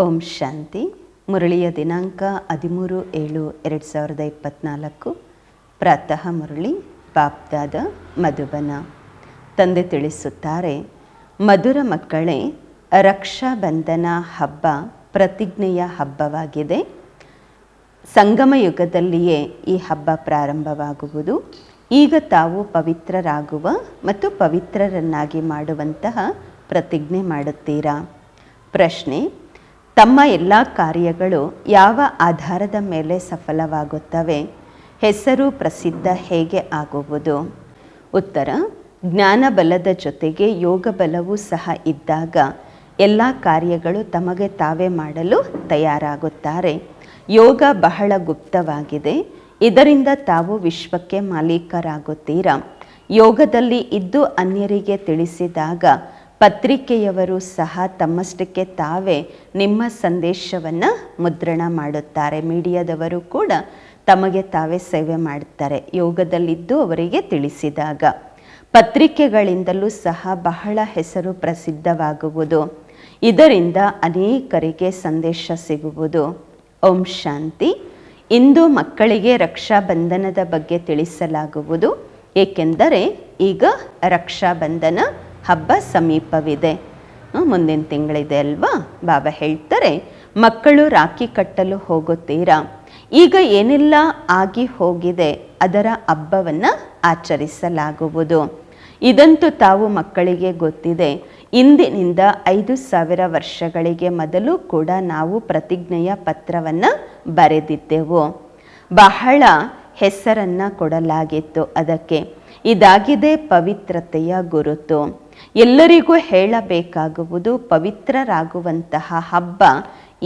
ಓಂ ಶಾಂತಿ. ಮುರಳಿಯ ದಿನಾಂಕ 13/7/2024. ಪ್ರಾತಃ ಮುರಳಿ ಬಾಪ್ದಾದ ಮಧುಬನ. ತಂದೆ ತಿಳಿಸುತ್ತಾರೆ, ಮಧುರ ಮಕ್ಕಳೇ, ರಕ್ಷಾಬಂಧನ ಹಬ್ಬ ಪ್ರತಿಜ್ಞೆಯ ಹಬ್ಬವಾಗಿದೆ. ಸಂಗಮ ಯುಗದಲ್ಲಿಯೇ ಈ ಹಬ್ಬ ಪ್ರಾರಂಭವಾಗುವುದು. ಈಗ ತಾವು ಪವಿತ್ರರಾಗುವ ಮತ್ತು ಪವಿತ್ರರನ್ನಾಗಿ ಮಾಡುವಂತಹ ಪ್ರತಿಜ್ಞೆ ಮಾಡುತ್ತೀರಾ? ಪ್ರಶ್ನೆ: ತಮ್ಮ ಎಲ್ಲ ಕಾರ್ಯಗಳು ಯಾವ ಆಧಾರದ ಮೇಲೆ ಸಫಲವಾಗುತ್ತವೆ? ಹೆಸರು ಪ್ರಸಿದ್ಧ ಹೇಗೆ ಆಗುವುದು? ಉತ್ತರ: ಜ್ಞಾನ ಬಲದ ಜೊತೆಗೆ ಯೋಗ ಬಲವೂ ಸಹ ಇದ್ದಾಗ ಎಲ್ಲ ಕಾರ್ಯಗಳು ತಮಗೆ ತಾವೇ ಮಾಡಲು ತಯಾರಾಗುತ್ತಾರೆ. ಯೋಗ ಬಹಳ ಗುಪ್ತವಾಗಿದೆ. ಇದರಿಂದ ತಾವು ವಿಶ್ವಕ್ಕೆ ಮಾಲೀಕರಾಗುತ್ತೀರಾ. ಯೋಗದಲ್ಲಿ ಇದ್ದು ಅನ್ಯರಿಗೆ ತಿಳಿಸಿದಾಗ ಪತ್ರಿಕೆಯವರು ಸಹ ತಮ್ಮಷ್ಟಕ್ಕೆ ತಾವೇ ನಿಮ್ಮ ಸಂದೇಶವನ್ನು ಮುದ್ರಣ ಮಾಡುತ್ತಾರೆ. ಮೀಡಿಯಾದವರು ಕೂಡ ತಮಗೆ ತಾವೇ ಸೇವೆ ಮಾಡುತ್ತಾರೆ. ಯೋಗದಲ್ಲಿದ್ದು ಅವರಿಗೆ ತಿಳಿಸಿದಾಗ ಪತ್ರಿಕೆಗಳಿಂದಲೂ ಸಹ ಬಹಳ ಹೆಸರು ಪ್ರಸಿದ್ಧವಾಗುವುದು. ಇದರಿಂದ ಅನೇಕರಿಗೆ ಸಂದೇಶ ಸಿಗುವುದು. ಓಂ ಶಾಂತಿ. ಇಂದು ಮಕ್ಕಳಿಗೆ ರಕ್ಷಾಬಂಧನದ ಬಗ್ಗೆ ತಿಳಿಸಲಾಗುವುದು. ಏಕೆಂದರೆ ಈಗ ರಕ್ಷಾಬಂಧನ ಹಬ್ಬ ಸಮೀಪವಿದೆ. ಮುಂದಿನ ತಿಂಗಳಿದೆ ಅಲ್ವಾ? ಬಾಬಾ ಹೇಳ್ತಾರೆ, ಮಕ್ಕಳು ರಾಖಿ ಕಟ್ಟಲು ಹೋಗುತ್ತೀರಾ? ಈಗ ಏನೆಲ್ಲ ಆಗಿ ಹೋಗಿದೆ ಅದರ ಹಬ್ಬವನ್ನು ಆಚರಿಸಲಾಗುವುದು. ಇದಂತೂ ತಾವು ಮಕ್ಕಳಿಗೆ ಗೊತ್ತಿದೆ. ಇಂದಿನಿಂದ 5000 ವರ್ಷಗಳಿಗೆ ಮೊದಲು ಕೂಡ ನಾವು ಪ್ರತಿಜ್ಞೆಯ ಪತ್ರವನ್ನು ಬರೆದಿದ್ದೆವು. ಬಹಳ ಹೆಸರನ್ನು ಕೊಡಲಾಗಿತ್ತು ಅದಕ್ಕೆ. ಇದಾಗಿದೆ ಪವಿತ್ರತೆಯ ಗುರುತು. ಎಲ್ಲರಿಗೂ ಹೇಳಬೇಕಾಗುವುದು, ಪವಿತ್ರರಾಗುವಂತಹ ಹಬ್ಬ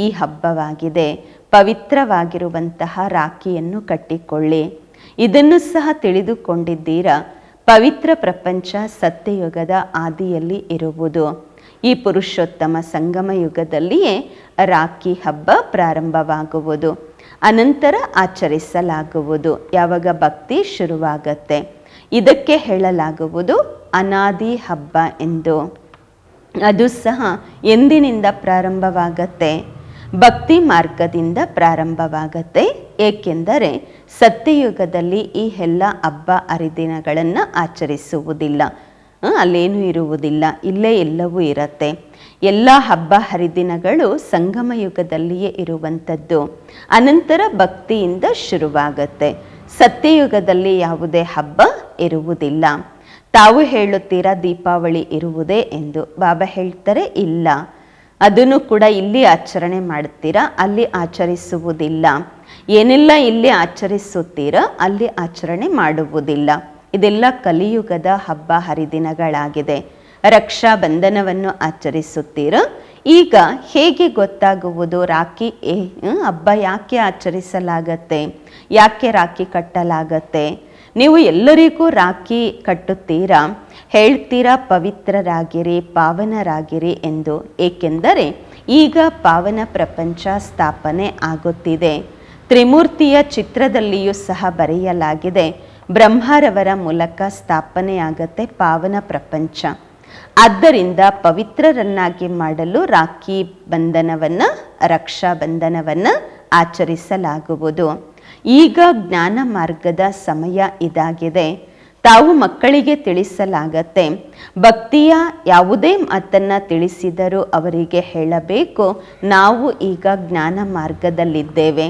ಈ ಹಬ್ಬವಾಗಿದೆ. ಪವಿತ್ರವಾಗಿರುವಂತಹ ರಾಖಿಯನ್ನು ಕಟ್ಟಿಕೊಳ್ಳಿ. ಇದನ್ನು ಸಹ ತಿಳಿದುಕೊಂಡಿದ್ದೀರಾ? ಪವಿತ್ರ ಪ್ರಪಂಚ ಸತ್ಯಯುಗದ ಆದಿಯಲ್ಲಿ ಇರುವುದು. ಈ ಪುರುಷೋತ್ತಮ ಸಂಗಮ ಯುಗದಲ್ಲಿಯೇ ರಾಖಿ ಹಬ್ಬ ಪ್ರಾರಂಭವಾಗುವುದು. ಅನಂತರ ಆಚರಿಸಲಾಗುವುದು ಯಾವಾಗ ಭಕ್ತಿ ಶುರುವಾಗತ್ತೆ. ಇದಕ್ಕೆ ಹೇಳಲಾಗುವುದು ಅನಾದಿ ಹಬ್ಬ ಎಂದು. ಅದು ಸಹ ಎಂದಿನಿಂದ ಪ್ರಾರಂಭವಾಗತ್ತೆ? ಭಕ್ತಿ ಮಾರ್ಗದಿಂದ ಪ್ರಾರಂಭವಾಗತ್ತೆ. ಏಕೆಂದರೆ ಸತ್ಯಯುಗದಲ್ಲಿ ಈ ಎಲ್ಲ ಹಬ್ಬ ಹರಿದಿನಗಳನ್ನು ಆಚರಿಸುವುದಿಲ್ಲ. ಅಲ್ಲೇನೂ ಇರುವುದಿಲ್ಲ, ಇಲ್ಲೇ ಎಲ್ಲವೂ ಇರತ್ತೆ. ಎಲ್ಲ ಹಬ್ಬ ಹರಿದಿನಗಳು ಸಂಗಮ ಯುಗದಲ್ಲಿಯೇ ಇರುವಂಥದ್ದು. ಅನಂತರ ಭಕ್ತಿಯಿಂದ ಶುರುವಾಗತ್ತೆ. ಸತ್ಯಯುಗದಲ್ಲಿ ಯಾವುದೇ ಹಬ್ಬ ಇರುವುದಿಲ್ಲ. ತಾವು ಹೇಳುತ್ತೀರಾ ದೀಪಾವಳಿ ಇರುವುದೇ ಎಂದು. ಬಾಬಾ ಹೇಳ್ತಾರೆ ಇಲ್ಲ, ಅದನ್ನು ಕೂಡ ಇಲ್ಲಿ ಆಚರಣೆ ಮಾಡುತ್ತೀರಾ, ಅಲ್ಲಿ ಆಚರಿಸುವುದಿಲ್ಲ. ಏನೆಲ್ಲ ಇಲ್ಲಿ ಆಚರಿಸುತ್ತೀರಾ ಅಲ್ಲಿ ಆಚರಣೆ ಮಾಡುವುದಿಲ್ಲ. ಇದೆಲ್ಲ ಕಲಿಯುಗದ ಹಬ್ಬ ಹರಿದಿನಗಳಾಗಿದೆ. ರಕ್ಷಾಬಂಧನವನ್ನು ಆಚರಿಸುತ್ತೀರಾ. ಈಗ ಹೇಗೆ ಗೊತ್ತಾಗುವುದು ರಾಖಿ ಹಬ್ಬ ಯಾಕೆ ಆಚರಿಸಲಾಗತ್ತೆ, ಯಾಕೆ ರಾಖಿ ಕಟ್ಟಲಾಗತ್ತೆ? ನೀವು ಎಲ್ಲರಿಗೂ ರಾಖಿ ಕಟ್ಟುತ್ತೀರಾ, ಹೇಳ್ತೀರಾ ಪವಿತ್ರರಾಗಿರಿ, ಪಾವನರಾಗಿರಿ ಎಂದು. ಏಕೆಂದರೆ ಈಗ ಪಾವನ ಪ್ರಪಂಚ ಸ್ಥಾಪನೆ ಆಗುತ್ತಿದೆ. ತ್ರಿಮೂರ್ತಿಯ ಚಿತ್ರದಲ್ಲಿಯೂ ಸಹ ಬರೆಯಲಾಗಿದೆ, ಬ್ರಹ್ಮರವರ ಮೂಲಕ ಸ್ಥಾಪನೆಯಾಗತ್ತೆ ಪಾವನ ಪ್ರಪಂಚ. ಆದ್ದರಿಂದ ಪವಿತ್ರರನ್ನಾಗಿ ಮಾಡಲು ರಾಖಿ ಬಂಧನವನ್ನು, ರಕ್ಷಾಬಂಧನವನ್ನು ಆಚರಿಸಲಾಗುವುದು. ಈಗ ಜ್ಞಾನ ಮಾರ್ಗದ ಸಮಯ ಇದಾಗಿದೆ. ತಾವು ಮಕ್ಕಳಿಗೆ ತಿಳಿಸಲಾಗತ್ತೆ. ಭಕ್ತಿಯ ಯಾವುದೇ ಮಾತನ್ನು ತಿಳಿಸಿದರೂ ಅವರಿಗೆ ಹೇಳಬೇಕು, ನಾವು ಈಗ ಜ್ಞಾನ ಮಾರ್ಗದಲ್ಲಿದ್ದೇವೆ.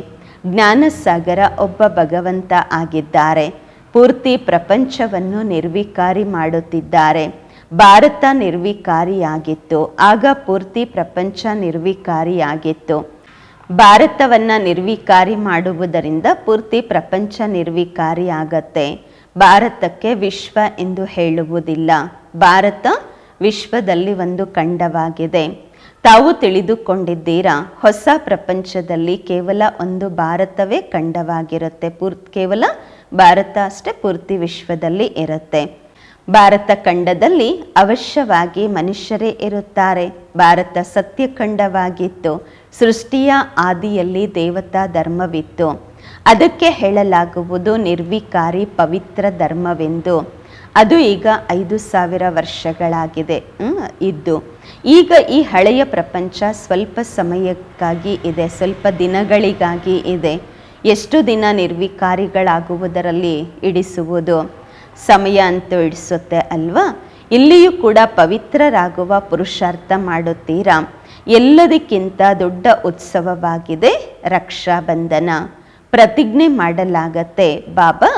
ಜ್ಞಾನಸಾಗರ ಒಬ್ಬ ಭಗವಂತ ಆಗಿದ್ದಾರೆ. ಪೂರ್ತಿ ಪ್ರಪಂಚವನ್ನು ನಿರ್ವಿಕಾರಿ ಮಾಡುತ್ತಿದ್ದಾರೆ. ಭಾರತ ನಿರ್ವಿಕಾರಿಯಾಗಿತ್ತು, ಆಗ ಪೂರ್ತಿ ಪ್ರಪಂಚ ನಿರ್ವಿಕಾರಿಯಾಗಿತ್ತು. ಭಾರತವನ್ನು ನಿರ್ವಿಕಾರಿ ಮಾಡುವುದರಿಂದ ಪೂರ್ತಿ ಪ್ರಪಂಚ ನಿರ್ವಿಕಾರಿ ಆಗತ್ತೆ. ಭಾರತಕ್ಕೆ ವಿಶ್ವ ಎಂದು ಹೇಳುವುದಿಲ್ಲ. ಭಾರತ ವಿಶ್ವದಲ್ಲಿ ಒಂದು ಖಂಡವಾಗಿದೆ. ತಾವು ತಿಳಿದುಕೊಂಡಿದ್ದೀರಾ, ಹೊಸ ಪ್ರಪಂಚದಲ್ಲಿ ಕೇವಲ ಒಂದು ಭಾರತವೇ ಖಂಡವಾಗಿರುತ್ತೆ. ಕೇವಲ ಭಾರತ ಅಷ್ಟೇ ಪೂರ್ತಿ ವಿಶ್ವದಲ್ಲಿ ಇರುತ್ತೆ. ಭಾರತ ಖಂಡದಲ್ಲಿ ಅವಶ್ಯವಾಗಿ ಮನುಷ್ಯರೇ ಇರುತ್ತಾರೆ. ಭಾರತ ಸತ್ಯಖಂಡವಾಗಿತ್ತು. ಸೃಷ್ಟಿಯ ಆದಿಯಲ್ಲಿ ದೇವತಾ ಧರ್ಮವಿತ್ತು. ಅದಕ್ಕೆ ಹೇಳಲಾಗುವುದು ನಿರ್ವಿಕಾರಿ ಪವಿತ್ರ ಧರ್ಮವೆಂದು. ಅದು ಈಗ 5,000 ವರ್ಷಗಳಾಗಿದೆ ಇದ್ದು. ಈಗ ಈ ಹಳೆಯ ಪ್ರಪಂಚ ಸ್ವಲ್ಪ ಸಮಯಕ್ಕಾಗಿ ಇದೆ, ಸ್ವಲ್ಪ ದಿನಗಳಿಗಾಗಿ ಇದೆ. ಎಷ್ಟು ದಿನ ನಿರ್ವಿಕಾರಿಗಳಾಗುವುದರಲ್ಲಿ ಇಡಿಸುವುದು? ಸಮಯ ಅಂತೂ ಇಡಿಸುತ್ತೆ ಅಲ್ವಾ? ಇಲ್ಲಿಯೂ ಕೂಡ ಪವಿತ್ರರಾಗುವ ಪುರುಷಾರ್ಥ ಮಾಡುತ್ತೀರಾ. ಎಲ್ಲದಕ್ಕಿಂತ ದೊಡ್ಡ ಉತ್ಸವವಾಗಿದೆ ರಕ್ಷಾಬಂಧನ. ಪ್ರತಿಜ್ಞೆ ಮಾಡಲಾಗತ್ತೆ, ಬಾಬಾ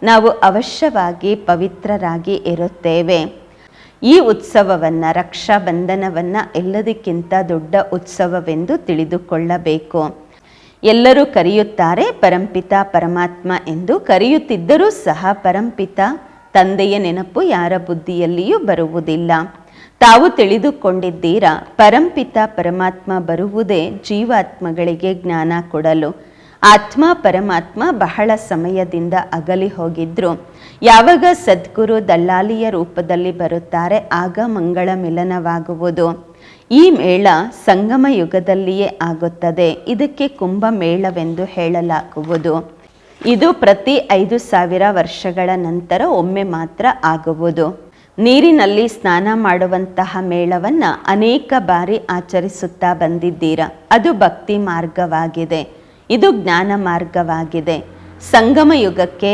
ನಾವು ಅವಶ್ಯವಾಗಿ ಪವಿತ್ರರಾಗಿ ಇರುತ್ತೇವೆ. ಈ ಉತ್ಸವವನ್ನು, ರಕ್ಷಾಬಂಧನವನ್ನು ಎಲ್ಲದಕ್ಕಿಂತ ದೊಡ್ಡ ಉತ್ಸವವೆಂದು ತಿಳಿದುಕೊಳ್ಳಬೇಕು. ಎಲ್ಲರೂ ಕರೆಯುತ್ತಾರೆ ಪರಂಪಿತ ಪರಮಾತ್ಮ ಎಂದು. ಕರೆಯುತ್ತಿದ್ದರೂ ಸಹ ಪರಂಪಿತ ತಂದೆಯ ನೆನಪು ಯಾರ ಬುದ್ಧಿಯಲ್ಲಿಯೂ ಬರುವುದಿಲ್ಲ. ತಾವು ತಿಳಿದುಕೊಂಡಿದ್ದೀರಾ, ಪರಂಪಿತ ಪರಮಾತ್ಮ ಬರುವುದೇ ಜೀವಾತ್ಮಗಳಿಗೆ ಜ್ಞಾನ ಕೊಡಲು. ಆತ್ಮ ಪರಮಾತ್ಮ ಬಹಳ ಸಮಯದಿಂದ ಅಗಲಿ ಹೋಗಿದ್ರು. ಯಾವಾಗ ಸದ್ಗುರು ದಲ್ಲಾಲಿಯ ರೂಪದಲ್ಲಿ ಬರುತ್ತಾರೆ, ಆಗ ಮಂಗಳ ಮಿಲನವಾಗುವುದು. ಈ ಮೇಳ ಸಂಗಮ ಯುಗದಲ್ಲಿಯೇ ಆಗುತ್ತದೆ. ಇದಕ್ಕೆ ಕುಂಭ ಮೇಳವೆಂದು ಹೇಳಲಾಗುವುದು. ಇದು ಪ್ರತಿ 5,000 ವರ್ಷಗಳ ನಂತರ ಒಮ್ಮೆ ಮಾತ್ರ ಆಗುವುದು. ನೀರಿನಲ್ಲಿ ಸ್ನಾನ ಮಾಡುವಂತಹ ಮೇಳವನ್ನು ಅನೇಕ ಬಾರಿ ಆಚರಿಸುತ್ತಾ ಬಂದಿದ್ದೀರಾ. ಅದು ಭಕ್ತಿ ಮಾರ್ಗವಾಗಿದೆ, ಇದು ಜ್ಞಾನ ಮಾರ್ಗವಾಗಿದೆ. ಸಂಗಮ ಯುಗಕ್ಕೆ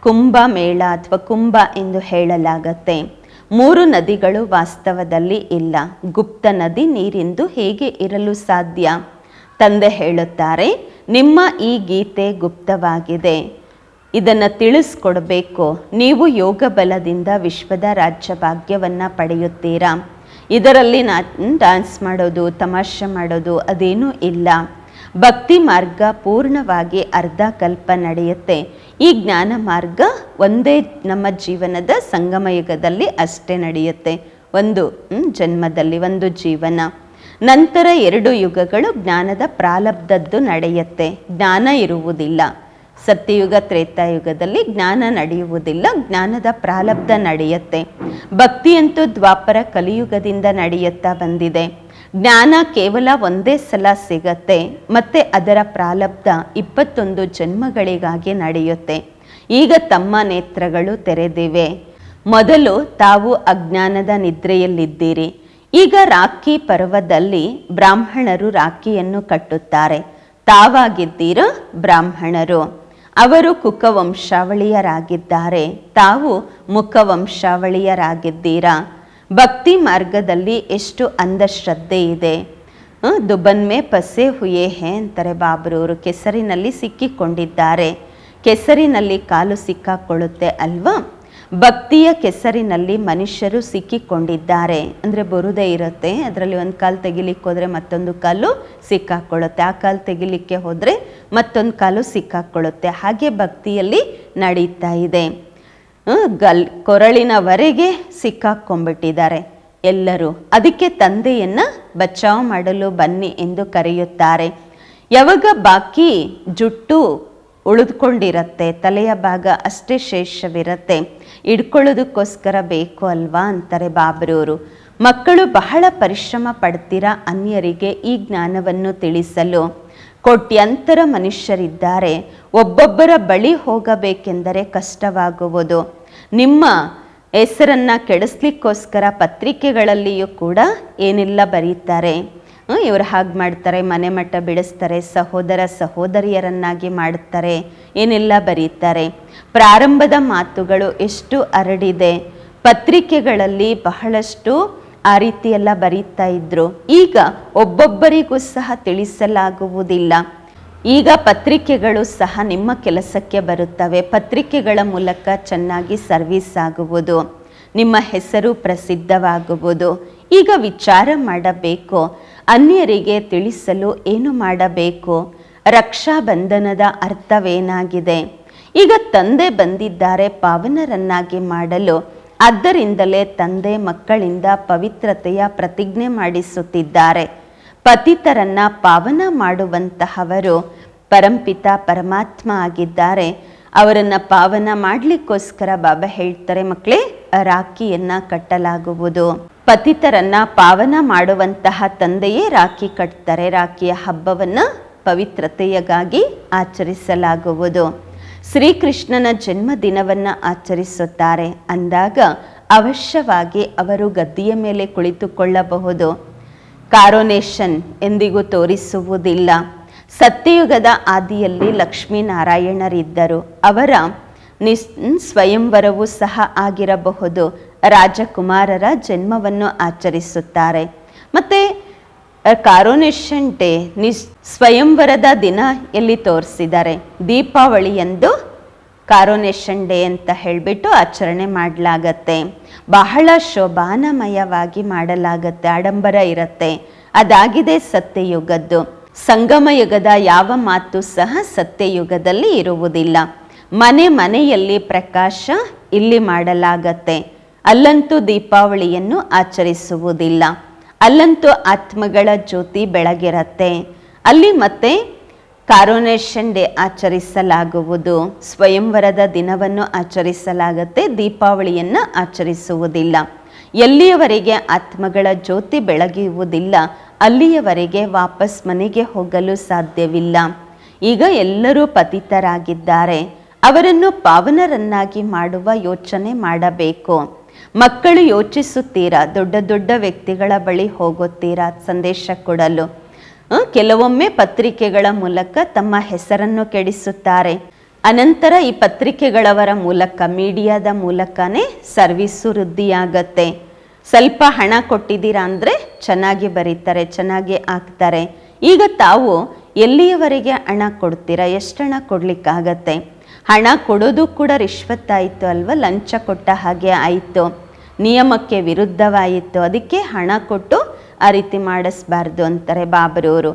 ಕುಂಭ ಮೇಳ ಅಥವಾ ಕುಂಭ ಎಂದು ಹೇಳಲಾಗತ್ತೆ. 3 ನದಿಗಳು ವಾಸ್ತವದಲ್ಲಿ ಇಲ್ಲ. ಗುಪ್ತ ನದಿ ನೀರಿಂದು ಹೇಗೆ ಇರಲು ಸಾಧ್ಯ? ತಂದೆ ಹೇಳುತ್ತಾರೆ, ನಿಮ್ಮ ಈ ಗೀತೆ ಗುಪ್ತವಾಗಿದೆ, ಇದನ್ನು ತಿಳಿಸ್ಕೊಡ್ಬೇಕು. ನೀವು ಯೋಗ ಬಲದಿಂದ ವಿಶ್ವದ ರಾಜ್ಯ ಭಾಗ್ಯವನ್ನು ಪಡೆಯುತ್ತೀರಾ. ಇದರಲ್ಲಿ ಡ್ಯಾನ್ಸ್ ಮಾಡೋದು, ತಮಾಷೆ ಮಾಡೋದು ಅದೇನೂ ಇಲ್ಲ. ಭಕ್ತಿ ಮಾರ್ಗ ಪೂರ್ಣವಾಗಿ ಅರ್ಧ ಕಲ್ಪ ನಡೆಯುತ್ತೆ. ಈ ಜ್ಞಾನ ಮಾರ್ಗ ಒಂದೇ ನಮ್ಮ ಜೀವನದ ಸಂಗಮ ಯುಗದಲ್ಲಿ ಅಷ್ಟೇ ನಡೆಯುತ್ತೆ. ಒಂದು ಜನ್ಮದಲ್ಲಿ ಒಂದು ಜೀವನ. ನಂತರ 2 ಯುಗಗಳು ಜ್ಞಾನದ ಪ್ರಾರಬ್ಧದ್ದು ನಡೆಯುತ್ತೆ. ಜ್ಞಾನ ಇರುವುದಿಲ್ಲ. ಸತ್ಯಯುಗ ತ್ರೇತಾಯುಗದಲ್ಲಿ ಜ್ಞಾನ ನಡೆಯುವುದಿಲ್ಲ, ಜ್ಞಾನದ ಪ್ರಾರಬ್ಧ ನಡೆಯುತ್ತೆ. ಭಕ್ತಿಯಂತೂ ದ್ವಾಪರ ಕಲಿಯುಗದಿಂದ ನಡೆಯುತ್ತಾ ಬಂದಿದೆ. ಜ್ಞಾನ ಕೇವಲ ಒಂದೇ ಸಲ ಸಿಗತ್ತೆ, ಮತ್ತೆ ಅದರ ಪ್ರಾರಬ್ಧ 21 ಜನ್ಮಗಳಿಗಾಗಿ ನಡೆಯುತ್ತೆ. ಈಗ ತಮ್ಮ ನೇತ್ರಗಳು ತೆರೆದಿವೆ. ಮೊದಲು ತಾವು ಅಜ್ಞಾನದ ನಿದ್ರೆಯಲ್ಲಿದ್ದೀರಿ. ಈಗ ರಾಖಿ ಪರ್ವದಲ್ಲಿ ಬ್ರಾಹ್ಮಣರು ರಾಖಿಯನ್ನು ಕಟ್ಟುತ್ತಾರೆ. ತಾವಾಗಿದ್ದೀರ ಬ್ರಾಹ್ಮಣರು. ಅವರು ಕುಕವಂಶಾವಳಿಯರಾಗಿದ್ದಾರೆ, ತಾವು ಮುಖವಂಶಾವಳಿಯರಾಗಿದ್ದೀರಾ. ಭಕ್ತಿ ಮಾರ್ಗದಲ್ಲಿ ಎಷ್ಟು ಅಂಧಶ್ರದ್ಧೆ ಇದೆ. ದುಬನ್ ಮೇ ಪಸೆ ಹುಯೇ ಹೇ ಅಂತಾರೆ ಬಾಬ್ರವರು. ಕೆಸರಿನಲ್ಲಿ ಸಿಕ್ಕಿಕೊಂಡಿದ್ದಾರೆ. ಕೆಸರಿನಲ್ಲಿ ಕಾಲು ಸಿಕ್ಕಾಕೊಳ್ಳುತ್ತೆ ಅಲ್ವಾ? ಭಕ್ತಿಯ ಕೆಸರಿನಲ್ಲಿ ಮನುಷ್ಯರು ಸಿಕ್ಕಿಕೊಂಡಿದ್ದಾರೆ. ಅಂದರೆ ಬರುದೇ ಇರುತ್ತೆ. ಅದರಲ್ಲಿ ಒಂದು ಕಾಲು ತೆಗಿಲಿಕ್ಕೆ ಹೋದರೆ ಮತ್ತೊಂದು ಕಾಲು ಸಿಕ್ಕಾಕೊಳ್ಳುತ್ತೆ, ಆ ಕಾಲು ತೆಗಿಲಿಕ್ಕೆ ಹೋದರೆ ಮತ್ತೊಂದು ಕಾಲು ಸಿಕ್ಕಾಕೊಳ್ಳುತ್ತೆ. ಹಾಗೆ ಭಕ್ತಿಯಲ್ಲಿ ನಡೀತಾ ಇದೆ. ಕೊರಳಿನವರೆಗೆ ಸಿಕ್ಕಾಕೊಂಡ್ಬಿಟ್ಟಿದ್ದಾರೆ ಎಲ್ಲರೂ. ಅದಕ್ಕೆ ತಂದೆಯನ್ನು ಬಚಾವ್ ಮಾಡಲು ಬನ್ನಿ ಎಂದು ಕರೆಯುತ್ತಾರೆ. ಯಾವಾಗ ಬಾಕಿ ಜುಟ್ಟು ಉಳಿದುಕೊಂಡಿರತ್ತೆ, ತಲೆಯ ಭಾಗ ಅಷ್ಟೇ ಶೇಷವಿರತ್ತೆ, ಇಡ್ಕೊಳ್ಳೋದಕ್ಕೋಸ್ಕರ ಬೇಕು ಅಲ್ವಾ ಅಂತಾರೆ ಬಾಬ್ರವರು. ಮಕ್ಕಳು ಬಹಳ ಪರಿಶ್ರಮ ಪಡ್ತೀರಾ ಅನ್ಯರಿಗೆ ಈ ಜ್ಞಾನವನ್ನು ತಿಳಿಸಲು. ಕೋಟ್ಯಂತರ ಮನುಷ್ಯರಿದ್ದಾರೆ. ಒಬ್ಬೊಬ್ಬರ ಬಳಿ ಹೋಗಬೇಕೆಂದರೆ ಕಷ್ಟವಾಗುವುದು. ನಿಮ್ಮ ಹೆಸರನ್ನು ಕೆಡಿಸ್ಲಿಕ್ಕೋಸ್ಕರ ಪತ್ರಿಕೆಗಳಲ್ಲಿಯೂ ಕೂಡ ಏನೆಲ್ಲ ಬರೀತಾರೆ. ಇವರು ಹಾಗೆ ಮಾಡ್ತಾರೆ, ಮನೆ ಮಠ ಬಿಡಿಸ್ತಾರೆ, ಸಹೋದರ ಸಹೋದರಿಯರನ್ನಾಗಿ ಮಾಡುತ್ತಾರೆ, ಏನೆಲ್ಲ ಬರೀತಾರೆ. ಪ್ರಾರಂಭದ ಮಾತುಗಳು ಎಷ್ಟು ಹರಡಿದೆ. ಪತ್ರಿಕೆಗಳಲ್ಲಿ ಬಹಳಷ್ಟು ಆ ರೀತಿಯೆಲ್ಲ ಬರೀತಾ ಇದ್ರು. ಈಗ ಒಬ್ಬೊಬ್ಬರಿಗೂ ಸಹ ತಿಳಿಸಲಾಗುವುದಿಲ್ಲ. ಈಗ ಪತ್ರಿಕೆಗಳು ಸಹ ನಿಮ್ಮ ಕೆಲಸಕ್ಕೆ ಬರುತ್ತವೆ. ಪತ್ರಿಕೆಗಳ ಮೂಲಕ ಚೆನ್ನಾಗಿ ಸರ್ವಿಸ್ ಆಗುವುದು, ನಿಮ್ಮ ಹೆಸರು ಪ್ರಸಿದ್ಧವಾಗುವುದು. ಈಗ ವಿಚಾರ ಮಾಡಬೇಕು, ಅನ್ಯರಿಗೆ ತಿಳಿಸಲು ಏನು ಮಾಡಬೇಕು. ರಕ್ಷಾಬಂಧನದ ಅರ್ಥವೇನಾಗಿದೆ? ಈಗ ತಂದೆ ಬಂದಿದ್ದಾರೆ ಪಾವನರನ್ನಾಗಿ ಮಾಡಲು. ಆದ್ದರಿಂದಲೇ ತಂದೆ ಮಕ್ಕಳಿಂದ ಪವಿತ್ರತೆಯ ಪ್ರತಿಜ್ಞೆ ಮಾಡಿಸುತ್ತಿದ್ದಾರೆ. ಪತಿತರನ್ನ ಪಾವನ ಮಾಡುವಂತಹವರು ಪರಂಪಿತ ಪರಮಾತ್ಮ ಆಗಿದ್ದಾರೆ. ಅವರನ್ನು ಪಾವನ ಮಾಡಲಿಕ್ಕೋಸ್ಕರ ಬಾಬಾ ಹೇಳ್ತಾರೆ, ಮಕ್ಕಳೇ ರಾಖಿಯನ್ನ ಕಟ್ಟಲಾಗುವುದು. ಪತಿತರನ್ನ ಪಾವನ ಮಾಡುವಂತಹ ತಂದೆಯೇ ರಾಖಿ ಕಟ್ತಾರೆ. ರಾಖಿಯ ಹಬ್ಬವನ್ನ ಪವಿತ್ರತೆಯಾಗಿ ಆಚರಿಸಲಾಗುವುದು. ಶ್ರೀಕೃಷ್ಣನ ಜನ್ಮದಿನವನ್ನು ಆಚರಿಸುತ್ತಾರೆ ಅಂದಾಗ ಅವಶ್ಯವಾಗಿ ಅವರು ಗದ್ದಿಯ ಮೇಲೆ ಕುಳಿತುಕೊಳ್ಳಬಹುದು. ಕಾರೋನೇಷನ್ ಎಂದಿಗೂ ತೋರಿಸುವುದಿಲ್ಲ. ಸತ್ಯಯುಗದ ಆದಿಯಲ್ಲಿ ಲಕ್ಷ್ಮೀನಾರಾಯಣರಿದ್ದರು. ಅವರ ಸ್ವಯಂವರವೂ ಸಹ ಆಗಿರಬಹುದು. ರಾಜಕುಮಾರರ ಜನ್ಮವನ್ನು ಆಚರಿಸುತ್ತಾರೆ. ಮತ್ತು ಕಾರೋನೇಷನ್ ಡೇ ಸ್ವಯಂವರದ ದಿನ ಎಲ್ಲಿ ತೋರಿಸಿದ್ದಾರೆ? ದೀಪಾವಳಿಯಂದು ಕಾರೋನೇಷನ್ ಡೇ ಅಂತ ಹೇಳಿಬಿಟ್ಟು ಆಚರಣೆ ಮಾಡಲಾಗತ್ತೆ. ಬಹಳ ಶೋಭಾನಮಯವಾಗಿ ಮಾಡಲಾಗತ್ತೆ, ಆಡಂಬರ ಇರುತ್ತೆ. ಅದಾಗಿದೆ ಸತ್ಯಯುಗದ್ದು. ಸಂಗಮ ಯುಗದ ಯಾವ ಮಾತು ಸಹ ಸತ್ಯಯುಗದಲ್ಲಿ ಇರುವುದಿಲ್ಲ. ಮನೆ ಮನೆಯಲ್ಲಿ ಪ್ರಕಾಶ ಇಲ್ಲಿ ಮಾಡಲಾಗತ್ತೆ. ಅಲ್ಲಂತೂ ದೀಪಾವಳಿಯನ್ನು ಆಚರಿಸುವುದಿಲ್ಲ. ಅಲ್ಲಂತೂ ಆತ್ಮಗಳ ಜ್ಯೋತಿ ಬೆಳಗಿರತ್ತೆ. ಅಲ್ಲಿ ಮತ್ತೆ ಕಾರೋನೇಷನ್ ಡೇ ಆಚರಿಸಲಾಗುವುದು. ಸ್ವಯಂವರದ ದಿನವನ್ನು ಆಚರಿಸಲಾಗತ್ತೆ, ದೀಪಾವಳಿಯನ್ನು ಆಚರಿಸುವುದಿಲ್ಲ. ಎಲ್ಲಿಯವರೆಗೆ ಆತ್ಮಗಳ ಜ್ಯೋತಿ ಬೆಳಗುವುದಿಲ್ಲ ಅಲ್ಲಿಯವರೆಗೆ ವಾಪಸ್ ಮನೆಗೆ ಹೋಗಲು ಸಾಧ್ಯವಿಲ್ಲ. ಈಗ ಎಲ್ಲರೂ ಪತಿತರಾಗಿದ್ದಾರೆ. ಅವರನ್ನು ಪಾವನರನ್ನಾಗಿ ಮಾಡುವ ಯೋಚನೆ ಮಾಡಬೇಕು. ಮಕ್ಕಳು ಯೋಚಿಸುತ್ತೀರಾ? ದೊಡ್ಡ ದೊಡ್ಡ ವ್ಯಕ್ತಿಗಳ ಬಳಿ ಹೋಗುತ್ತೀರಾ ಸಂದೇಶ ಕೊಡಲು? ಕೆಲವೊಮ್ಮೆ ಪತ್ರಿಕೆಗಳ ಮೂಲಕ ತಮ್ಮ ಹೆಸರನ್ನು ಕೆಡಿಸುತ್ತಾರೆ. ಅನಂತರ ಈ ಪತ್ರಿಕೆಗಳವರ ಮೂಲಕ, ಮೀಡಿಯಾದ ಮೂಲಕನೇ ಸರ್ವಿಸು ವೃದ್ಧಿಯಾಗತ್ತೆ. ಸ್ವಲ್ಪ ಹಣ ಕೊಟ್ಟಿದ್ದೀರಾ ಅಂದರೆ ಚೆನ್ನಾಗಿ ಬರೀತಾರೆ, ಚೆನ್ನಾಗಿ ಆಗ್ತಾರೆ. ಈಗ ತಾವು ಎಲ್ಲಿಯವರೆಗೆ ಹಣ ಕೊಡ್ತೀರಾ? ಎಷ್ಟು ಹಣ ಕೊಡ್ಲಿಕ್ಕಾಗತ್ತೆ? ಹಣ ಕೊಡೋದು ಕೂಡ ರಿಶ್ವತ್ತಾಯಿತು ಅಲ್ವಾ? ಲಂಚ ಕೊಟ್ಟ ಹಾಗೆ ಆಯಿತು, ನಿಯಮಕ್ಕೆ ವಿರುದ್ಧವಾಯಿತು. ಅದಕ್ಕೆ ಹಣ ಕೊಟ್ಟು ಆ ರೀತಿ ಮಾಡಿಸ್ಬಾರ್ದು ಅಂತಾರೆ ಬಾಬರವರು.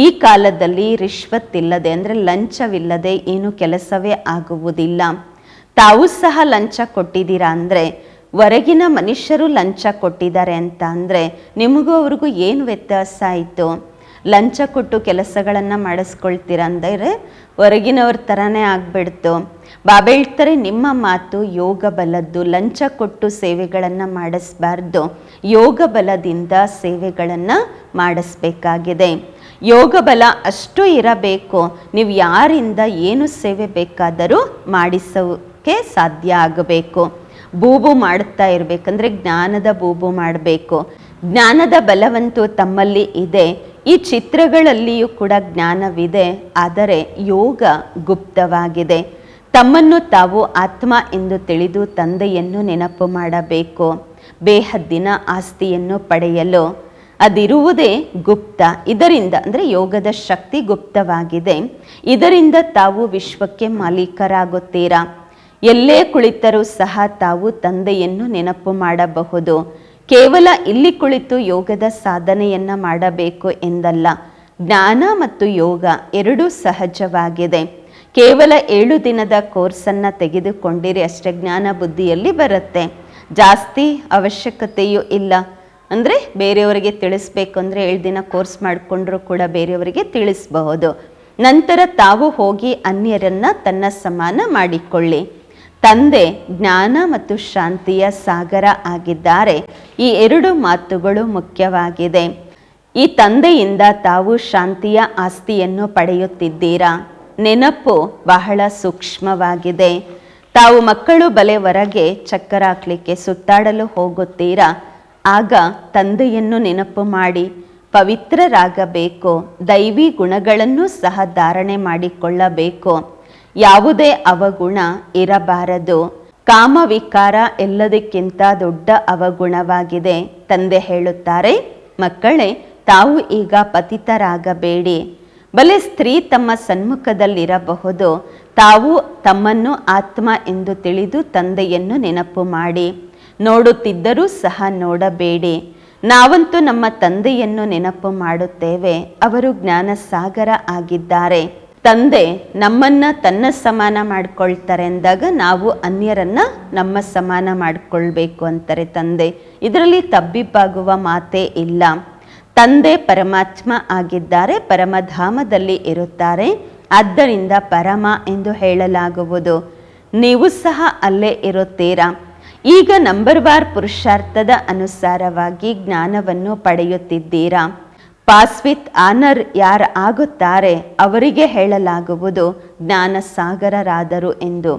ಈ ಕಾಲದಲ್ಲಿ ರಿಶ್ವತ್ತಿಲ್ಲದೆ ಅಂದರೆ ಲಂಚವಿಲ್ಲದೆ ಏನು ಕೆಲಸವೇ ಆಗುವುದಿಲ್ಲ. ತಾವು ಸಹ ಲಂಚ ಕೊಟ್ಟಿದ್ದೀರಾ ಅಂದರೆ, ಹೊರಗಿನ ಮನುಷ್ಯರು ಲಂಚ ಕೊಟ್ಟಿದ್ದಾರೆ ಅಂತ ಅಂದರೆ ನಿಮಗೂ ಅವ್ರಿಗೂ ಏನು ವ್ಯತ್ಯಾಸ ಆಯಿತು? ಲಂಚ ಕೊಟ್ಟು ಕೆಲಸಗಳನ್ನು ಮಾಡಿಸ್ಕೊಳ್ತೀರ ಅಂದರೆ ಹೊರಗಿನವ್ರ ಥರನೇ ಆಗಿಬಿಡ್ತು. ಬಾಬಾ ಹೇಳ್ತಾರೆ, ನಿಮ್ಮ ಮಾತು ಯೋಗ ಬಲದ್ದು. ಲಂಚ ಕೊಟ್ಟು ಸೇವೆಗಳನ್ನು ಮಾಡಿಸ್ಬಾರ್ದು, ಯೋಗ ಬಲದಿಂದ ಸೇವೆಗಳನ್ನು ಮಾಡಿಸ್ಬೇಕಾಗಿದೆ. ಯೋಗ ಬಲ ಅಷ್ಟು ಇರಬೇಕು. ನೀವು ಯಾರಿಂದ ಏನು ಸೇವೆ ಬೇಕಾದರೂ ಮಾಡಿಸೋಕ್ಕೆ ಸಾಧ್ಯ ಆಗಬೇಕು. ಬೂಬು ಮಾಡುತ್ತಾ ಇರಬೇಕಂದ್ರೆ ಜ್ಞಾನದ ಬೂಬು ಮಾಡಬೇಕು. ಜ್ಞಾನದ ಬಲವಂತೂ ತಮ್ಮಲ್ಲಿ ಇದೆ. ಈ ಚಿತ್ರಗಳಲ್ಲಿಯೂ ಕೂಡ ಜ್ಞಾನವಿದೆ, ಆದರೆ ಯೋಗ ಗುಪ್ತವಾಗಿದೆ. ತಮ್ಮನ್ನು ತಾವು ಆತ್ಮ ಎಂದು ತಿಳಿದು ತಂದೆಯನ್ನು ನೆನಪು ಮಾಡಬೇಕು. ಬೇಹದ್ದಿನ ಆಸ್ತಿಯನ್ನು ಪಡೆಯಲು ಅದಿರುವುದೇ ಗುಪ್ತ. ಇದರಿಂದ ಅಂದರೆ ಯೋಗದ ಶಕ್ತಿ ಗುಪ್ತವಾಗಿದೆ. ಇದರಿಂದ ತಾವು ವಿಶ್ವಕ್ಕೆ ಮಾಲೀಕರಾಗುತ್ತೀರಾ. ಎಲ್ಲೇ ಕುಳಿತರೂ ಸಹ ತಾವು ತಂದೆಯನ್ನು ನೆನಪು ಮಾಡಬಹುದು. ಕೇವಲ ಇಲ್ಲಿ ಕುಳಿತು ಯೋಗದ ಸಾಧನೆಯನ್ನು ಮಾಡಬೇಕು ಎಂದಲ್ಲ. ಜ್ಞಾನ ಮತ್ತು ಯೋಗ ಎರಡೂ ಸಹಜವಾಗಿದೆ. ಕೇವಲ 7 ದಿನದ ಕೋರ್ಸನ್ನು ತೆಗೆದುಕೊಂಡಿರಿ ಅಷ್ಟೇ, ಜ್ಞಾನ ಬುದ್ಧಿಯಲ್ಲಿ ಬರುತ್ತೆ. ಜಾಸ್ತಿ ಅವಶ್ಯಕತೆಯೂ ಇಲ್ಲ. ಅಂದರೆ ಬೇರೆಯವರಿಗೆ ತಿಳಿಸ್ಬೇಕು ಅಂದರೆ 7 ದಿನ ಕೋರ್ಸ್ ಮಾಡಿಕೊಂಡ್ರೂ ಕೂಡ ಬೇರೆಯವರಿಗೆ ತಿಳಿಸಬಹುದು. ನಂತರ ತಾವು ಹೋಗಿ ಅನ್ಯರನ್ನು ತನ್ನ ಸಮಾನ ಮಾಡಿಕೊಳ್ಳಿ. ತಂದೆ ಜ್ಞಾನ ಮತ್ತು ಶಾಂತಿಯ ಸಾಗರ ಆಗಿದ್ದಾರೆ. ಈ 2 ಮಾತುಗಳು ಮುಖ್ಯವಾಗಿದೆ. ಈ ತಂದೆಯಿಂದ ತಾವು ಶಾಂತಿಯ ಆಸ್ತಿಯನ್ನು ಪಡೆಯುತ್ತಿದ್ದೀರಾ. ನೆನಪು ಬಹಳ ಸೂಕ್ಷ್ಮವಾಗಿದೆ. ತಾವು ಮಕ್ಕಳು ಬಲೆ ಹೊರಗೆ ಚಕ್ಕರ ಹಾಕ್ಲಿಕ್ಕೆ ಸುತ್ತಾಡಲು ಹೋಗುತ್ತೀರಾ. ಆಗ ತಂದೆಯನ್ನು ನೆನಪು ಮಾಡಿ ಪವಿತ್ರರಾಗಬೇಕು. ದೈವಿ ಗುಣಗಳನ್ನು ಸಹ ಧಾರಣೆ ಮಾಡಿಕೊಳ್ಳಬೇಕು. ಯಾವುದೇ ಅವಗುಣ ಇರಬಾರದು. ಕಾಮ ವಿಕಾರ ಎಲ್ಲದಕ್ಕಿಂತ ದೊಡ್ಡ ಅವಗುಣವಾಗಿದೆ. ತಂದೆ ಹೇಳುತ್ತಾರೆ, ಮಕ್ಕಳೇ ತಾವು ಈಗ ಪತಿತರಾಗಬೇಡಿ. ಬಲೆ ಸ್ತ್ರೀ ತಮ್ಮ ಸನ್ಮುಖದಲ್ಲಿರಬಹುದು. ತಾವು ತಮ್ಮನ್ನು ಆತ್ಮ ಎಂದು ತಿಳಿದು ತಂದೆಯನ್ನು ನೆನಪು ಮಾಡಿ. ನೋಡುತ್ತಿದ್ದರೂ ಸಹ ನೋಡಬೇಡಿ. ನಾವಂತೂ ನಮ್ಮ ತಂದೆಯನ್ನು ನೆನಪು ಮಾಡುತ್ತೇವೆ. ಅವರು ಜ್ಞಾನ ಸಾಗರ ಆಗಿದ್ದಾರೆ. ತಂದೆ ನಮ್ಮನ್ನ ತನ್ನ ಸಮಾನ ಮಾಡ್ಕೊಳ್ತಾರೆ ಅಂದಾಗ ನಾವು ಅನ್ಯರನ್ನ ನಮ್ಮ ಸಮಾನ ಮಾಡಿಕೊಳ್ಬೇಕು ಅಂತಾರೆ ತಂದೆ. ಇದರಲ್ಲಿ ತಬ್ಬಿಬ್ಬಾಗುವ ಮಾತೇ ಇಲ್ಲ. ತಂದೆ ಪರಮಾತ್ಮ ಆಗಿದ್ದಾರೆ, ಪರಮಧಾಮದಲ್ಲಿ ಇರುತ್ತಾರೆ. ಆದ್ದರಿಂದ ಪರಮ ಎಂದು ಹೇಳಲಾಗುವುದು. ನೀವು ಸಹ ಅಲ್ಲೇ ಇರುತ್ತೀರಾ. ಈಗ ನಂಬರ್ ವಾರ್ ಪುರುಷಾರ್ಥದ ಅನುಸಾರವಾಗಿ ಜ್ಞಾನವನ್ನು ಪಡೆಯುತ್ತಿದ್ದೀರಾ. ಪಾಸ್ ವಿತ್ ಆನರ್ ಯಾರು ಆಗುತ್ತಾರೆ ಅವರಿಗೆ ಹೇಳಲಾಗುವುದು ಜ್ಞಾನ ಸಾಗರರಾದರು ಎಂದು.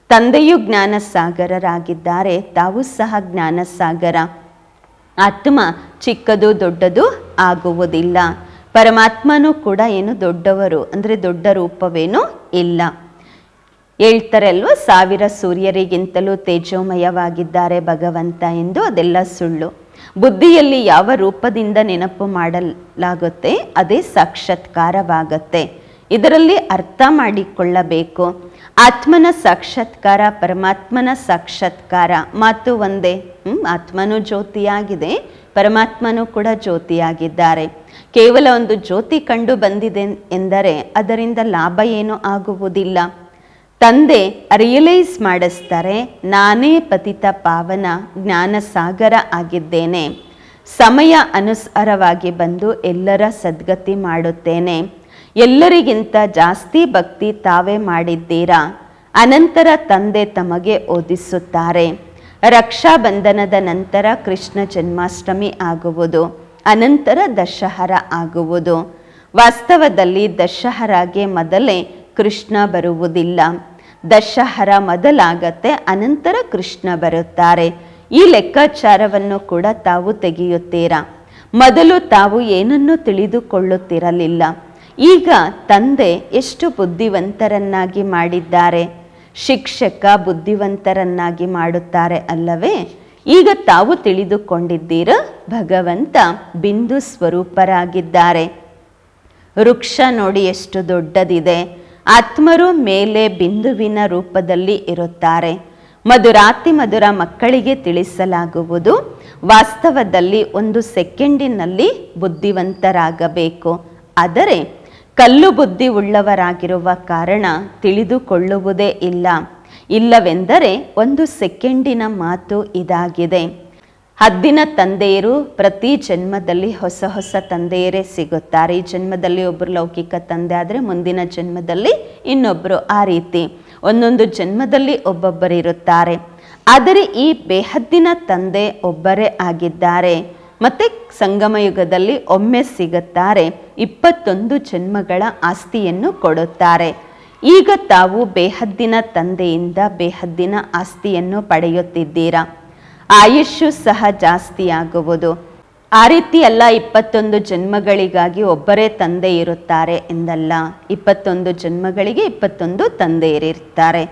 ತಂದೆಯು ಜ್ಞಾನ ಸಾಗರರಾಗಿದ್ದಾರೆ, ತಾವು ಸಹ ಜ್ಞಾನ ಸಾಗರ. ಆತ್ಮ ಚಿಕ್ಕದು ದೊಡ್ಡದು ಆಗುವುದಿಲ್ಲ. ಪರಮಾತ್ಮನೂ ಕೂಡ ಏನು ದೊಡ್ಡವರು ಅಂದರೆ ದೊಡ್ಡ ರೂಪವೇನೂ ಇಲ್ಲ. ಹೇಳ್ತಾರೆ ಅಲ್ವ, 1000 ಸೂರ್ಯರಿಗಿಂತಲೂ ತೇಜೋಮಯವಾಗಿದ್ದಾರೆ ಭಗವಂತ ಎಂದು. ಅದೆಲ್ಲ ಸುಳ್ಳು. ಬುದ್ಧಿಯಲ್ಲಿ ಯಾವ ರೂಪದಿಂದ ನೆನಪು ಮಾಡಲಾಗುತ್ತೆ ಅದೇ ಸಾಕ್ಷಾತ್ಕಾರವಾಗುತ್ತೆ. ಇದರಲ್ಲಿ ಅರ್ಥ ಮಾಡಿಕೊಳ್ಳಬೇಕು. ಆತ್ಮನ ಸಾಕ್ಷಾತ್ಕಾರ, ಪರಮಾತ್ಮನ ಸಾಕ್ಷಾತ್ಕಾರ ಮಾತು ಒಂದೇ. ಆತ್ಮನೂ ಜ್ಯೋತಿಯಾಗಿದೆ, ಪರಮಾತ್ಮನೂ ಕೂಡ ಜ್ಯೋತಿಯಾಗಿದ್ದಾರೆ. ಕೇವಲ ಒಂದು ಜ್ಯೋತಿ ಕಂಡು ಬಂದಿದೆ ಎಂದರೆ ಅದರಿಂದ ಲಾಭ ಏನೂ ಆಗುವುದಿಲ್ಲ. ತಂದೆ ರಿಯಲೈಸ್ ಮಾಡಿಸ್ತಾರೆ, ನಾನೇ ಪತಿತ ಪಾವನ ಜ್ಞಾನ ಸಾಗರ ಆಗಿದ್ದೇನೆ. ಸಮಯ ಅನುಸಾರವಾಗಿ ಬಂದು ಎಲ್ಲರ ಸದ್ಗತಿ ಮಾಡುತ್ತೇನೆ. ಎಲ್ಲರಿಗಿಂತ ಜಾಸ್ತಿ ಭಕ್ತಿ ತಾವೇ ಮಾಡಿದ್ದೀರಾ. ಅನಂತರ ತಂದೆ ತಮಗೆ ಓದಿಸುತ್ತಾರೆ. ರಕ್ಷಾಬಂಧನದ ನಂತರ ಕೃಷ್ಣ ಜನ್ಮಾಷ್ಟಮಿ ಆಗುವುದು, ಅನಂತರ ದಶಹರ ಆಗುವುದು. ವಾಸ್ತವದಲ್ಲಿ ದಶಹರಾಗೆ ಮೊದಲೇ ಕೃಷ್ಣ ಬರುವುದಿಲ್ಲ. ದಶಹರ ಮೊದಲಾಗತ್ತೆ, ಅನಂತರ ಕೃಷ್ಣ ಬರುತ್ತಾರೆ. ಈ ಲೆಕ್ಕಾಚಾರವನ್ನು ಕೂಡ ತಾವು ತೆಗೆಯುತ್ತೀರಾ. ಮೊದಲು ತಾವು ಏನನ್ನೂ ತಿಳಿದುಕೊಳ್ಳುತ್ತಿರಲಿಲ್ಲ. ಈಗ ತಂದೆ ಎಷ್ಟು ಬುದ್ಧಿವಂತರನ್ನಾಗಿ ಮಾಡಿದ್ದಾರೆ. ಶಿಕ್ಷಕ ಬುದ್ಧಿವಂತರನ್ನಾಗಿ ಮಾಡುತ್ತಾರೆ ಅಲ್ಲವೇ? ಈಗ ತಾವು ತಿಳಿದುಕೊಂಡಿದ್ದೀರ, ಭಗವಂತ ಬಿಂದು ಸ್ವರೂಪರಾಗಿದ್ದಾರೆ. ವೃಕ್ಷ ನೋಡಿ ಎಷ್ಟು ದೊಡ್ಡದಿದೆ. ಆತ್ಮರು ಮೇಲೆ ಬಿಂದುವಿನ ರೂಪದಲ್ಲಿ ಇರುತ್ತಾರೆ. ಮಧುರಾತಿ ಮಧುರ ಮಕ್ಕಳಿಗೆ ತಿಳಿಸಲಾಗುವುದು, ವಾಸ್ತವದಲ್ಲಿ 1 ಸೆಕೆಂಡಿನಲ್ಲಿ ಬುದ್ಧಿವಂತರಾಗಬೇಕು. ಆದರೆ ಕಲ್ಲು ಬುದ್ಧಿ ಉಳ್ಳವರಾಗಿರುವ ಕಾರಣ ತಿಳಿದುಕೊಳ್ಳುವುದೇ ಇಲ್ಲ. ಇಲ್ಲವೆಂದರೆ 1 ಸೆಕೆಂಡಿನ ಮಾತು ಇದಾಗಿದೆ. ಹದ್ದಿನ ತಂದೆಯರು ಪ್ರತಿ ಜನ್ಮದಲ್ಲಿ ಹೊಸ ಹೊಸ ತಂದೆಯರೇ ಸಿಗುತ್ತಾರೆ. ಈ ಜನ್ಮದಲ್ಲಿ ಒಬ್ಬರು ಲೌಕಿಕ ತಂದೆ ಆದರೆ ಮುಂದಿನ ಜನ್ಮದಲ್ಲಿ ಇನ್ನೊಬ್ಬರು, ಆ ರೀತಿ ಒಂದೊಂದು ಜನ್ಮದಲ್ಲಿ ಒಬ್ಬೊಬ್ಬರು ಇರುತ್ತಾರೆ. ಆದರೆ ಈ ಬೇಹದ್ದಿನ ತಂದೆ ಒಬ್ಬರೇ ಆಗಿದ್ದಾರೆ. ಮತ್ತೆ ಸಂಗಮ ಯುಗದಲ್ಲಿ ಒಮ್ಮೆ ಸಿಗುತ್ತಾರೆ. 21 ಜನ್ಮಗಳ ಆಸ್ತಿಯನ್ನು ಕೊಡುತ್ತಾರೆ. ಈಗ ತಾವು ಬೇಹದ್ದಿನ ತಂದೆಯಿಂದ ಬೇಹದ್ದಿನ ಆಸ್ತಿಯನ್ನು ಪಡೆಯುತ್ತಿದ್ದೀರಾ. ಆಯುಷ್ಯು ಸಹ ಜಾಸ್ತಿಯಾಗುವುದು. ಆ ರೀತಿ ಅಲ್ಲ 21 ಜನ್ಮಗಳಿಗಾಗಿ ಒಬ್ಬರೇ ತಂದೆ ಇರುತ್ತಾರೆ ಎಂದಲ್ಲ. 21 ಜನ್ಮಗಳಿಗೆ 21 ತಂದೆಯರಿರ್ತಾರೆ.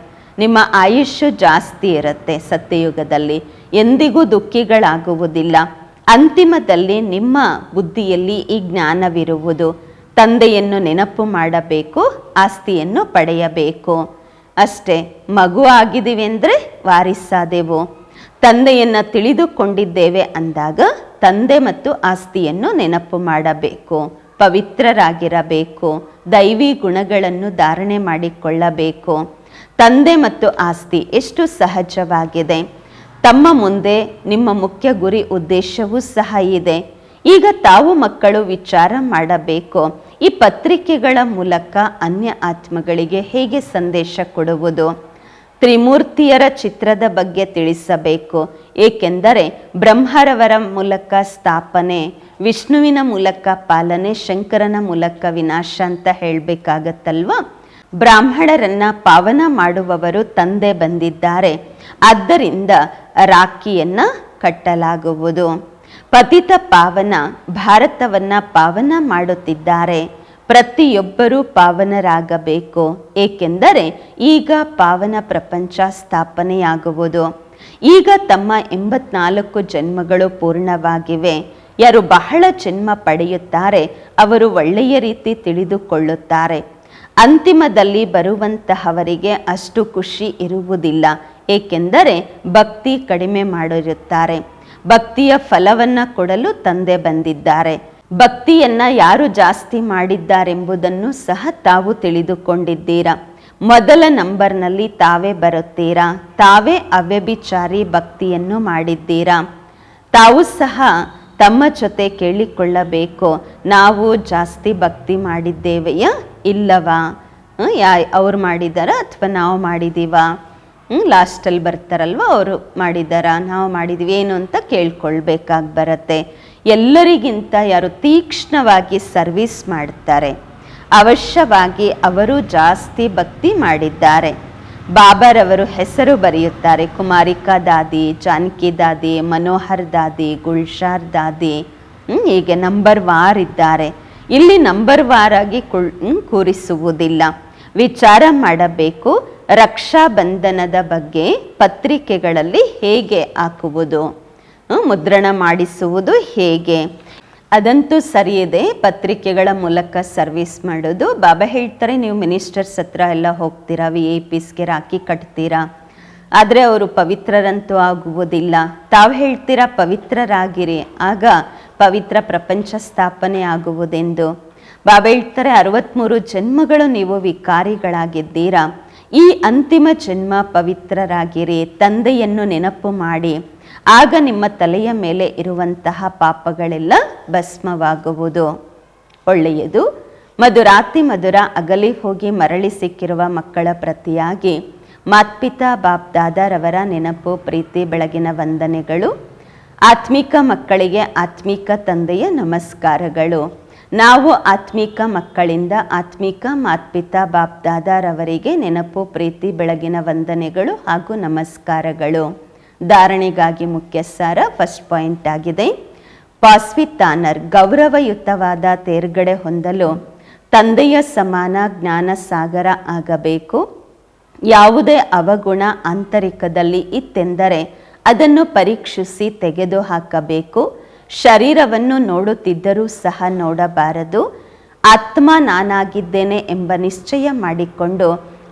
ನಿಮ್ಮ ಆಯುಷ್ಯು ಜಾಸ್ತಿ ಇರುತ್ತೆ. ಸತ್ಯಯುಗದಲ್ಲಿ ಎಂದಿಗೂ ದುಃಖಿಗಳಾಗುವುದಿಲ್ಲ. ಅಂತಿಮದಲ್ಲಿ ನಿಮ್ಮ ಬುದ್ಧಿಯಲ್ಲಿ ಈ ಜ್ಞಾನವಿರುವುದು. ತಂದೆಯನ್ನು ನೆನಪು ಮಾಡಬೇಕು, ಆಸ್ತಿಯನ್ನು ಪಡೆಯಬೇಕು ಅಷ್ಟೇ. ಮಗು ಆಗಿದ್ದೀವಿ ಅಂದರೆ ವಾರಿಸಾದೆವು. ತಂದೆಯನ್ನು ತಿಳಿದುಕೊಂಡಿದ್ದೇವೆ ಅಂದಾಗ ತಂದೆ ಮತ್ತು ಆಸ್ತಿಯನ್ನು ನೆನಪು ಮಾಡಬೇಕು. ಪವಿತ್ರರಾಗಿರಬೇಕು. ದೈವಿ ಗುಣಗಳನ್ನು ಧಾರಣೆ ಮಾಡಿಕೊಳ್ಳಬೇಕು. ತಂದೆ ಮತ್ತು ಆಸ್ತಿ ಎಷ್ಟು ಸಹಜವಾಗಿದೆ. ತಮ್ಮ ಮುಂದೆ ನಿಮ್ಮ ಮುಖ್ಯ ಗುರಿ ಉದ್ದೇಶವೂ ಸಹ ಇದೆ. ಈಗ ತಾವು ಮಕ್ಕಳು ವಿಚಾರ ಮಾಡಬೇಕು, ಈ ಪತ್ರಿಕೆಗಳ ಮೂಲಕ ಅನ್ಯ ಆತ್ಮಗಳಿಗೆ ಹೇಗೆ ಸಂದೇಶ ಕೊಡುವುದು. ತ್ರಿಮೂರ್ತಿಯರ ಚಿತ್ರದ ಬಗ್ಗೆ ತಿಳಿಸಬೇಕು. ಏಕೆಂದರೆ ಬ್ರಹ್ಮರವರ ಮೂಲಕ ಸ್ಥಾಪನೆ, ವಿಷ್ಣುವಿನ ಮೂಲಕ ಪಾಲನೆ, ಶಂಕರನ ಮೂಲಕ ವಿನಾಶ ಅಂತ ಹೇಳಬೇಕಾಗತ್ತಲ್ವ. ಬ್ರಾಹ್ಮಣರನ್ನ ಪಾವನ ಮಾಡುವವರು ತಂದೆ ಬಂದಿದ್ದಾರೆ. ಆದ್ದರಿಂದ ರಾಖಿಯನ್ನ ಕಟ್ಟಲಾಗುವುದು. ಪತಿತ ಪಾವನ ಭಾರತವನ್ನ ಪಾವನ ಮಾಡುತ್ತಿದ್ದಾರೆ. ಪ್ರತಿಯೊಬ್ಬರೂ ಪಾವನರಾಗಬೇಕು. ಏಕೆಂದರೆ ಈಗ ಪಾವನ ಪ್ರಪಂಚ ಸ್ಥಾಪನೆಯಾಗುವುದು. ಈಗ ತಮ್ಮ 84 ಜನ್ಮಗಳು ಪೂರ್ಣವಾಗಿವೆ. ಯಾರು ಬಹಳ ಜನ್ಮ ಪಡೆಯುತ್ತಾರೆ ಅವರು ಒಳ್ಳೆಯ ರೀತಿ ತಿಳಿದುಕೊಳ್ಳುತ್ತಾರೆ. ಅಂತಿಮದಲ್ಲಿ ಬರುವಂತಹವರಿಗೆ ಅಷ್ಟು ಖುಷಿ ಇರುವುದಿಲ್ಲ. ಏಕೆಂದರೆ ಭಕ್ತಿ ಕಡಿಮೆ ಮಾಡಿರುತ್ತಾರೆ. ಭಕ್ತಿಯ ಫಲವನ್ನು ಕೊಡಲು ತಂದೆ ಬಂದಿದ್ದಾರೆ. ಭಕ್ತಿಯನ್ನ ಯಾರು ಜಾಸ್ತಿ ಮಾಡಿದ್ದಾರೆಂಬುದನ್ನು ಸಹ ತಾವು ತಿಳಿದುಕೊಂಡಿದ್ದೀರಾ. ಮೊದಲ ನಂಬರ್ನಲ್ಲಿ ತಾವೇ ಬರುತ್ತೀರಾ. ತಾವೇ ಅವ್ಯಭಿಚಾರಿ ಭಕ್ತಿಯನ್ನು ಮಾಡಿದ್ದೀರಾ. ತಾವು ಸಹ ತಮ್ಮ ಜೊತೆ ಕೇಳಿಕೊಳ್ಳಬೇಕು, ನಾವು ಜಾಸ್ತಿ ಭಕ್ತಿ ಮಾಡಿದ್ದೇವೆಯಾ ಇಲ್ಲವಾ, ಅವ್ರು ಮಾಡಿದಾರ ಅಥವಾ ನಾವು ಮಾಡಿದ್ದೀವಾ. ಲಾಸ್ಟಲ್ಲಿ ಬರ್ತಾರಲ್ವ, ಅವರು ಮಾಡಿದಾರ ನಾವು ಮಾಡಿದ್ದೀವಿ ಏನು ಅಂತ ಕೇಳ್ಕೊಳ್ಬೇಕಾಗಿ ಬರುತ್ತೆ. ಎಲ್ಲರಿಗಿಂತ ಯಾರು ತೀಕ್ಷ್ಣವಾಗಿ ಸರ್ವಿಸ್ ಮಾಡ್ತಾರೆ, ಅವಶ್ಯವಾಗಿ ಅವರು ಜಾಸ್ತಿ ಭಕ್ತಿ ಮಾಡಿದ್ದಾರೆ. ಬಾಬಾರವರು ಹೆಸರು ಬರೆಯುತ್ತಾರೆ, ಕುಮಾರಿಕಾ ದಾದಿ, ಜಾನಕಿ ದಾದಿ, ಮನೋಹರ್ ದಾದಿ, ಗುಲ್ಶಾರ್ ದಾದಿ, ಹೀಗೆ ನಂಬರ್ ವಾರ್ ಇದ್ದಾರೆ. ಇಲ್ಲಿ ನಂಬರ್ ವಾರ್ ಆಗಿ ಕೂರಿಸುವುದಿಲ್ಲ. ವಿಚಾರ ಮಾಡಬೇಕು, ರಕ್ಷಾ ಬಂಧನದ ಬಗ್ಗೆ ಪತ್ರಿಕೆಗಳಲ್ಲಿ ಹೇಗೆ ಹಾಕುವುದು, ಮುದ್ರಣ ಮಾಡಿಸುವುದು ಹೇಗೆ, ಅದಂತೂ ಸರಿ ಇದೆ. ಪತ್ರಿಕೆಗಳ ಮೂಲಕ ಸರ್ವಿಸ್ ಮಾಡೋದು. ಬಾಬಾ ಹೇಳ್ತಾರೆ, ನೀವು ಮಿನಿಸ್ಟರ್ಸ್ ಹತ್ರ ಎಲ್ಲ ಹೋಗ್ತೀರಾ, VIPsಗೆ ರಾಖಿ ಕಟ್ತೀರಾ, ಆದರೆ ಅವರು ಪವಿತ್ರರಂತೂ ಆಗುವುದಿಲ್ಲ. ತಾವು ಹೇಳ್ತೀರಾ ಪವಿತ್ರರಾಗಿರಿ, ಆಗ ಪವಿತ್ರ ಪ್ರಪಂಚ ಸ್ಥಾಪನೆ ಆಗುವುದೆಂದು. ಬಾಬಾ ಹೇಳ್ತಾರೆ, 63 ಜನ್ಮಗಳು ನೀವು ವಿಕಾರಿಗಳಾಗಿದ್ದೀರಾ, ಈ ಅಂತಿಮ ಜನ್ಮ ಪವಿತ್ರರಾಗಿರಿ, ತಂದೆಯನ್ನು ನೆನಪು ಮಾಡಿ, ಆಗ ನಿಮ್ಮ ತಲೆಯ ಮೇಲೆ ಇರುವಂತಹ ಪಾಪಗಳೆಲ್ಲ ಭಸ್ಮವಾಗುವುದು. ಒಳ್ಳೆಯದು. ಮಧುರಾತಿ ಮಧುರ ಅಗಲಿ ಹೋಗಿ ಮರಳಿ ಸಿಕ್ಕಿರುವ ಮಕ್ಕಳ ಪ್ರತಿಯಾಗಿ ಮಾತ್ಪಿತಾ ಬಾಪ್ ದಾದಾರವರ ನೆನಪು, ಪ್ರೀತಿ, ಬೆಳಗಿನ ವಂದನೆಗಳು. ಆತ್ಮಿಕ ಮಕ್ಕಳಿಗೆ ಆತ್ಮಿಕ ತಂದೆಯ ನಮಸ್ಕಾರಗಳು. ನಾವು ಆತ್ಮಿಕ ಮಕ್ಕಳಿಂದ ಆತ್ಮಿಕ ಮಾತ್ಪಿತಾ ಬಾಪ್ ದಾದಾರವರಿಗೆ ನೆನಪು, ಪ್ರೀತಿ, ಬೆಳಗಿನ ವಂದನೆಗಳು ಹಾಗೂ ನಮಸ್ಕಾರಗಳು. ಧಾರಣೆಗಾಗಿ ಮುಖ್ಯ ಸಾರ ಫಸ್ಟ್ ಪಾಯಿಂಟ್ ಆಗಿದೆ. ಪಾಸ್ವಿತಾನರ್ ಗೌರವಯುತವಾದ ತೇರ್ಗಡೆ ಹೊಂದಲು ತಂದೆಯ ಸಮಾನ ಜ್ಞಾನ ಸಾಗರ ಆಗಬೇಕು. ಯಾವುದೇ ಅವಗುಣ ಆಂತರಿಕದಲ್ಲಿ ಇತ್ತೆಂದರೆ ಅದನ್ನು ಪರೀಕ್ಷಿಸಿ ತೆಗೆದು ಹಾಕಬೇಕು. ಶರೀರವನ್ನು ನೋಡುತ್ತಿದ್ದರೂ ಸಹ ನೋಡಬಾರದು. ಆತ್ಮ ನಾನಾಗಿದ್ದೇನೆ ಎಂಬ ನಿಶ್ಚಯ ಮಾಡಿಕೊಂಡು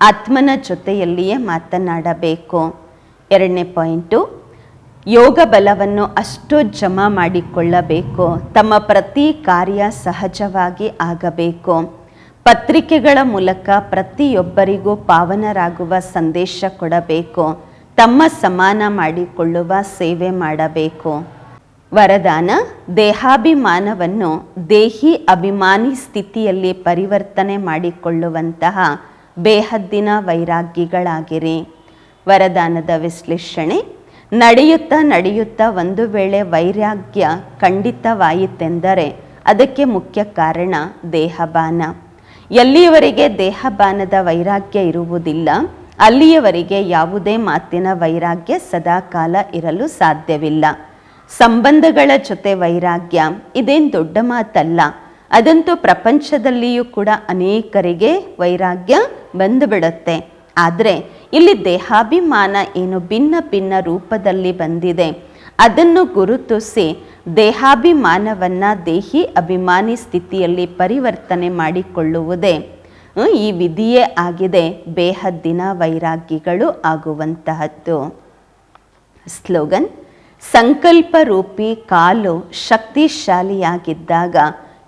ಆತ್ಮನ ಜೊತೆಯಲ್ಲಿಯೇ ಮಾತನಾಡಬೇಕು. ಎರಡನೇ ಪಾಯಿಂಟು, ಯೋಗ ಬಲವನ್ನು ಅಷ್ಟು ಜಮಾ ಮಾಡಿಕೊಳ್ಳಬೇಕು. ತಮ್ಮ ಪ್ರತಿ ಕಾರ್ಯ ಸಹಜವಾಗಿ ಆಗಬೇಕು. ಪತ್ರಿಕೆಗಳ ಮೂಲಕ ಪ್ರತಿಯೊಬ್ಬರಿಗೂ ಪಾವನರಾಗುವ ಸಂದೇಶ ಕೊಡಬೇಕು. ತಮ್ಮ ಸಮಾನ ಮಾಡಿಕೊಳ್ಳುವ ಸೇವೆ ಮಾಡಬೇಕು. ವರದಾನ, ದೇಹಾಭಿಮಾನವನ್ನು ದೇಹಿ ಅಭಿಮಾನಿ ಸ್ಥಿತಿಯಲ್ಲಿ ಪರಿವರ್ತನೆ ಮಾಡಿಕೊಳ್ಳುವಂತಹ ಬೇಹದ್ದಿನ ವೈರಾಗ್ಯಿಗಳಾಗಿರಿ. ವರದಾನದ ವಿಶ್ಲೇಷಣೆ, ನಡೆಯುತ್ತಾ ಒಂದು ವೇಳೆ ವೈರಾಗ್ಯ ಖಂಡಿತವಾಯಿತೆಂದರೆ ಅದಕ್ಕೆ ಮುಖ್ಯ ಕಾರಣ ದೇಹಬಾನ. ಎಲ್ಲಿಯವರೆಗೆ ದೇಹಬಾನದ ವೈರಾಗ್ಯ ಇರುವುದಿಲ್ಲ ಅಲ್ಲಿಯವರೆಗೆ ಯಾವುದೇ ಮಾತಿನ ವೈರಾಗ್ಯ ಸದಾಕಾಲ ಇರಲು ಸಾಧ್ಯವಿಲ್ಲ. ಸಂಬಂಧಗಳ ಜೊತೆ ವೈರಾಗ್ಯ ಇದೇನು ದೊಡ್ಡ ಮಾತಲ್ಲ. ಅದಂತೂ ಪ್ರಪಂಚದಲ್ಲಿಯೂ ಕೂಡ ಅನೇಕರಿಗೆ ವೈರಾಗ್ಯ ಬಂದುಬಿಡುತ್ತೆ. ಆದರೆ ಇಲ್ಲಿ ದೇಹಾಭಿಮಾನ ಏನು ಭಿನ್ನ ಭಿನ್ನ ರೂಪದಲ್ಲಿ ಬಂದಿದೆ, ಅದನ್ನು ಗುರುತಿಸಿ ದೇಹಾಭಿಮಾನವನ್ನು ದೇಹಿ ಅಭಿಮಾನಿ ಸ್ಥಿತಿಯಲ್ಲಿ ಪರಿವರ್ತನೆ ಮಾಡಿಕೊಳ್ಳುವುದೇ ಈ ವಿಧಿಯೇ ಆಗಿದೆ ಬೇಹದ್ದಿನ ವೈರಾಗ್ಯಗಳು ಆಗುವಂತಹದ್ದು. ಸ್ಲೋಗನ್, ಸಂಕಲ್ಪ ರೂಪಿ ಕಾಲು ಶಕ್ತಿಶಾಲಿಯಾಗಿದ್ದಾಗ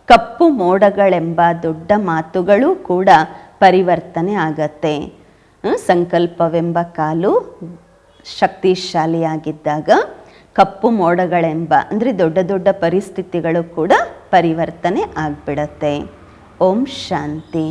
ಕಪ್ಪು ಮೋಡಗಳೆಂಬ ದೊಡ್ಡ ಮಾತುಗಳು ಕೂಡ ಪರಿವರ್ತನೆ ಆಗತ್ತೆ. ಸಂಕಲ್ಪವೆಂಬ ಕಾಲು ಶಕ್ತಿಶಾಲಿಯಾಗಿದ್ದಾಗ ಕಪ್ಪು ಮೋಡಗಳೆಂಬ ಅಂದರೆ ದೊಡ್ಡ ದೊಡ್ಡ ಪರಿಸ್ಥಿತಿಗಳು ಕೂಡ ಪರಿವರ್ತನೆ ಆಗಿಬಿಡತ್ತೆ. ಓಂ ಶಾಂತಿ.